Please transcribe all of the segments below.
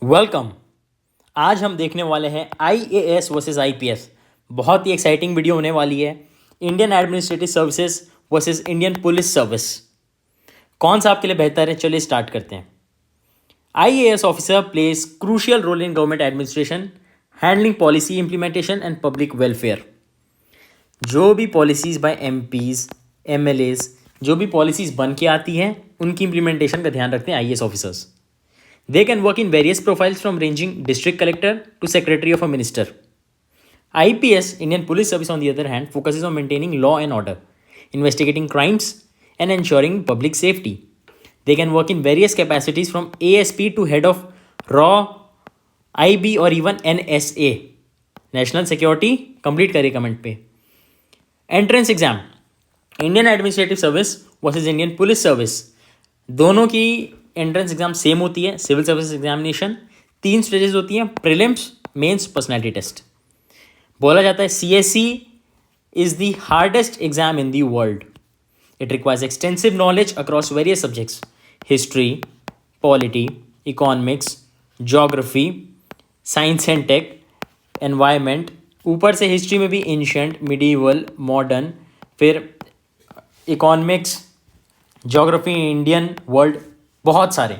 Welcome. आज हम देखने वाले हैं आईएएस वर्सेस आईपीएस। बहुत ही एक्साइटिंग वीडियो होने वाली है। Indian administrative services versus Indian police service, कौन सा आपके लिए बेहतर है? चलिए स्टार्ट करते हैं। IAS officer plays crucial role in government administration, handling policy implementation and public welfare. जो भी पॉलिसीज़ बाय एमपीज एमएलएज, जो भी पॉलिसीज़ बन के आती हैं, उनकी इंप्लीमेंटेशन का ध्यान रखते हैं IAS officers. They can work in various profiles from ranging district collector to secretary of a minister. IPS, Indian Police Service, on the other hand, focuses on maintaining law and order, investigating crimes, and ensuring public safety. They can work in various capacities from ASP to head of RAW, IB, or even NSA. National Security, complete करिए comment पे। Entrance exam, Indian administrative service versus Indian police service, दोनों की entrance exam same होती है। Civil service examination 3 stages होती हैं, prelims, mains, personality test. बोला जाता है CSE is the hardest exam in the world. It requires extensive knowledge across various subjects, history, polity, economics, geography, science and tech, environment. ऊपर से history में भी ancient, medieval, modern, फिर economics, geography, Indian, world, बहुत सारे।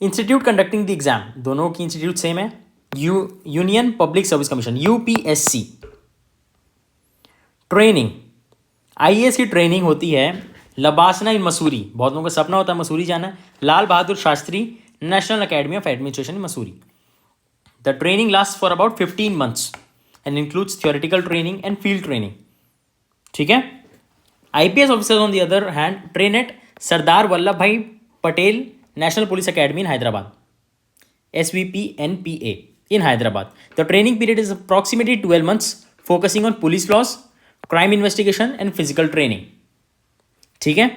Institute conducting the exam, दोनों की institute same है, Union Public Service Commission UPSC. Training, IAS की ट्रेनिंग होती है लबासना इन मसूरी। बहुत लोगों का सपना होता है मसूरी जाना है। Lal Bahadur Shastri national academy of administration in Mussoorie. The training last for about 15 months and includes theoretical training and field training. ठीक है। IPS officers on the other hand train at Sardar Vallabh Bhai Patel national police academy in Hyderabad, SVPNPA in Hyderabad. The training period is approximately 12 months, focusing on police laws, crime investigation and physical training. ठीक है।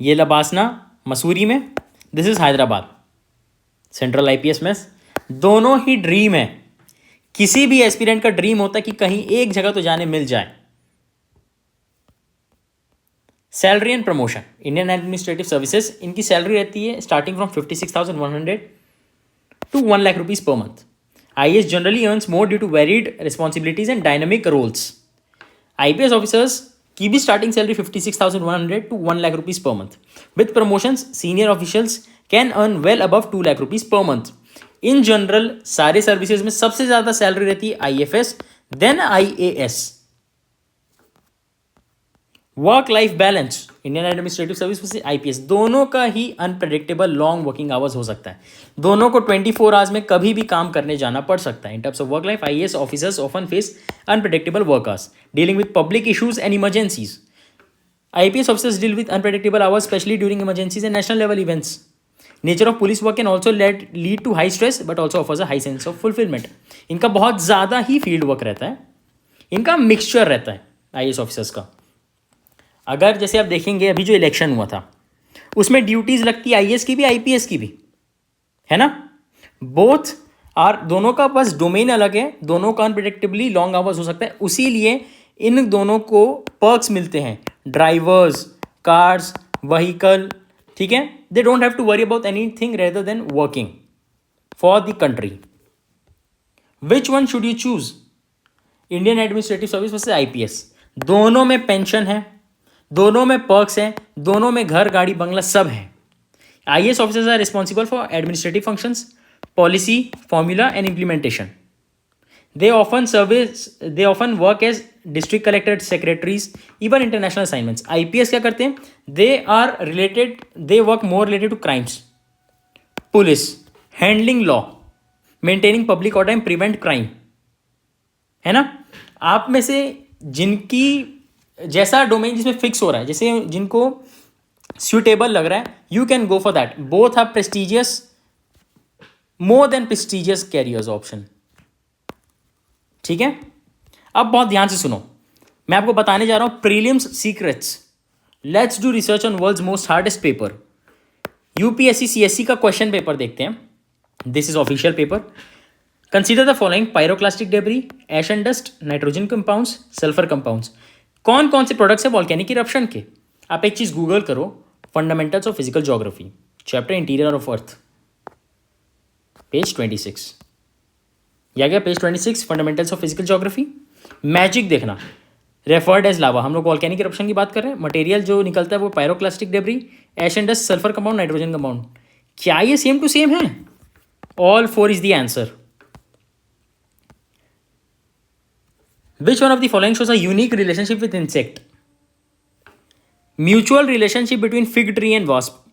ये लबासना मसूरी में, this is Hyderabad central IPS में। दोनों ही dream है। किसी भी aspirant का ड्रीम होता है कि कहीं एक जगह तो जाने मिल जाए। Salary and promotion, Indian administrative services, इनकी सैलरी रहती है starting from 56,100 to 1 lakh rupees per month. IAS generally earns more due to varied responsibilities and dynamic roles. IPS officers की भी starting salary 56,100 to 1 lakh rupees per month. With promotions, senior officials can earn well above 2 lakh rupees per month. In general सारे services में सबसे ज्यादा salary रहती है IFS, देन IAS. Work life balance, Indian administrative service से IPS, दोनों का ही अनप्रेडिक्टेबल लॉन्ग वर्किंग आवर्स हो सकता है। दोनों को 24 आवर्स में कभी भी काम करने जाना पड़ सकता है। In terms of work life, IAS officers often face unpredictable work hours dealing with public issues and emergencies. IPS officers deal with unpredictable hours specially during emergencies and national level events. Nature of police work can also lead to high stress but also offers a high sense of fulfilment. इनका बहुत ज़्यादा ही field work रहता है, इनका mixture रहता है IAS officers का। अगर जैसे आप देखेंगे अभी जो इलेक्शन हुआ था उसमें ड्यूटीज लगती है आईएएस की भी आईपीएस की भी, है ना। बोथ आर, दोनों का बस डोमेन अलग है, दोनों का अनप्रेडिक्टेबली लॉन्ग आवर्स हो सकता है। उसीलिए इन दोनों को पर्क्स मिलते हैं, ड्राइवर्स, कार्स, व्हीकल। ठीक है। They don't have to worry about anything rather than working for the country. Which one should you choose? Indian administrative service versus IPS. दोनों में पेंशन है, दोनों में पर्क्स हैं, दोनों में घर, गाड़ी, बंगला सब है। IAS officers are responsible for administrative functions, policy, formula and implementation. They often work as district collector, secretaries, even international assignments. IPS क्या करते हैं? They work more related to crimes. Police handling law, maintaining public order and prevent crime, है ना। आप में से जिनकी जैसा डोमेन जिसमें फिक्स हो रहा है, जैसे जिनको सुटेबल लग रहा है, you can go for that. Both are prestigious, more than prestigious careers option. ठीक है। अब बहुत ध्यान से सुनो, मैं आपको बताने जा रहा हूं prelims secrets. Let's do research on world's most hardest paper. UPSC CSC का क्वेश्चन पेपर देखते हैं। This is official paper. Consider the following: pyroclastic debris, ash and dust, nitrogen compounds, sulphur compounds. कौन कौन से प्रोडक्ट्स है volcanic eruption के? आप एक चीज़ गूगल करो, fundamentals of physical geography, chapter interior of earth. Page 26 या गया page 26 fundamentals of physical geography. Magic देखना, रेफर्ड एज लावा, हम लोग वॉल्केनिक इरप्शन की बात कर रहे हैं। मटेरियल जो निकलता है वो pyroclastic debris, ash and dust, sulphur compound, nitrogen compound. क्या ये सेम टू सेम है? All 4 is the answer. Which one of the following shows a unique relationship with insect? Mutual relationship between fig tree and wasp.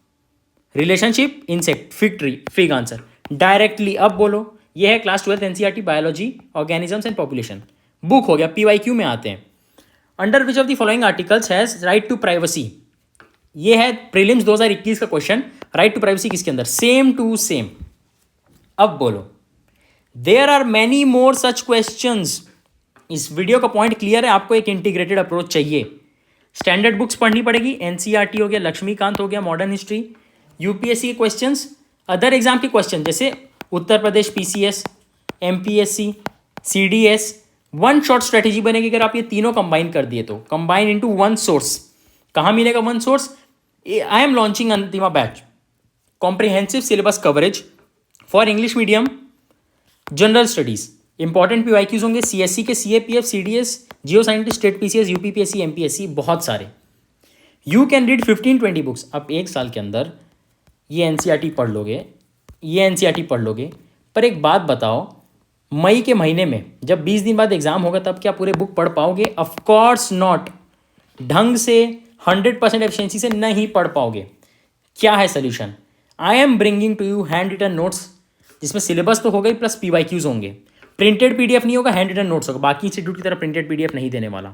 Relationship insect, fig tree, fig answer directly. अब बोलो, ये है class 12 NCERT biology, organisms and population book हो गया। PYQ में आते हैं। Under which of the following articles has right to privacy? ये है प्रीलिम्स 2021 का क्वेश्चन। राइट टू प्राइवेसी किसके अंदर? Same to same. अब बोलो, there are many more such questions. इस वीडियो का पॉइंट क्लियर है, आपको एक इंटीग्रेटेड अप्रोच चाहिए। स्टैंडर्ड बुक्स पढ़नी पड़ेगी, एनसीईआरटी हो गया, लक्ष्मीकांत हो गया, मॉडर्न हिस्ट्री, यूपीएससी के क्वेश्चंस, अदर एग्जाम के क्वेश्चन जैसे Uttar Pradesh PCS, MPSC, CDS. One shot strategy बनेगी अगर आप ये तीनों कंबाइन कर दिए तो। Combine into one source. कहाँ मिलेगा one source? I am launching Antima batch, comprehensive syllabus coverage for English medium, general studies. Important PYQs होंगे सीएससी के, सीएपीएफ, सीडीएस, जियो scientist, state PCS, UPPSC, MPSC, बहुत सारे। You can read 15-20 books. आप एक साल के अंदर ये एनसीईआरटी पढ़ लोगे, ये एनसीईआरटी पढ़ लोगे। पर एक बात बताओ, मई के महीने में जब 20 दिन बाद एग्जाम होगा तब क्या पूरे बुक पढ़ पाओगे? Of course not. ढंग से 100% एफिशिएंसी से नहीं पढ़ पाओगे। क्या है solution? I am bringing to you hand written notes, जिसमें सिलेबस तो होगा ही प्लस पीवाईक्यूज होंगे। प्रिंटेड पीडीएफ नहीं होगा, हैंड रिटन नोट्स होगा। बाकी इंस्टीट्यूट की तरह प्रिंटेड पीडीएफ नहीं देने वाला।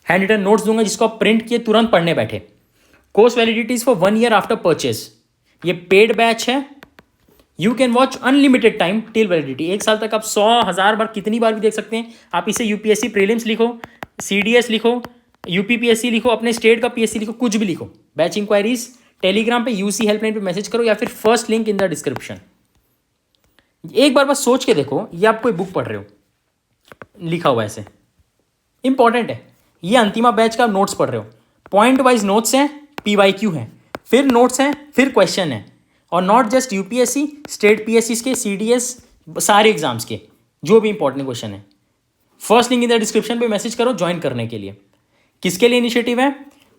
हैंड रिटन नोट्स दूंगा जिसको आप प्रिंट किए तुरंत पढ़ने बैठे। Course validities for 1 year after purchase. ये पेड बैच है। You can watch unlimited time till validity. 1 साल तक आप 100,000 बार कितनी बार भी देख सकते हैं। आप इसे यूपीएससी प्रीलिम्स लिखो, सीडीएस लिखो, यूपीपीएससी लिखो, अपने स्टेट का पीएससी लिखो, कुछ भी लिखो। बैच इंक्वायरीज टेलीग्राम पे यूसी हेल्पलाइन पे मैसेज करो या फिर first link in the description. एक बार बस सोच के देखो, ये आप कोई बुक पढ़ रहे हो, लिखा हुआ ऐसे, इंपॉर्टेंट है। ये अंतिमा बैच का नोट्स पढ़ रहे हो, पॉइंट वाइज नोट्स हैं, पीवाईक्यू हैं, फिर नोट्स हैं, फिर क्वेश्चन है। और not just UPSC, state PSC के, सीडीएस, सारे एग्जाम्स के जो भी इंपॉर्टेंट क्वेश्चन है। First link in the description पे मैसेज करो ज्वाइन करने के लिए। किसके लिए इनिशिएटिव है?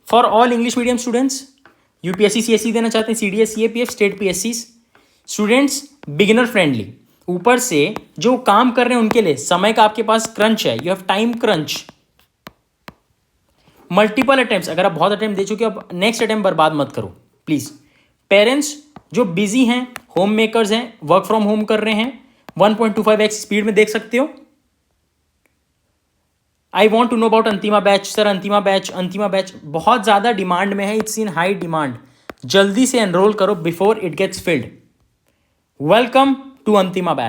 For all English medium students. UPSC CSC देना चाहते हैं, CDS, CAPF, state PSC students, beginner friendly. ऊपर से जो काम कर रहे हैं उनके लिए समय का आपके पास क्रंच है, you have time crunch. Multiple attempts, अगर आप बहुत अटेम्प्ट दे चुके हो, अब नेक्स्ट अटेम्प्ट बर्बाद मत करो प्लीज। पेरेंट्स जो बिजी हैं, होम मेकर्स हैं, वर्क फ्रॉम होम कर रहे हैं, 1.25x स्पीड में देख सकते हो। I want to know about Antima batch. Sir Antima batch बहुत ज़्यादा डिमांड में है, इट्स इन हाई डिमांड। जल्दी से एनरोल करो before it gets filled. Welcome to Antima batch.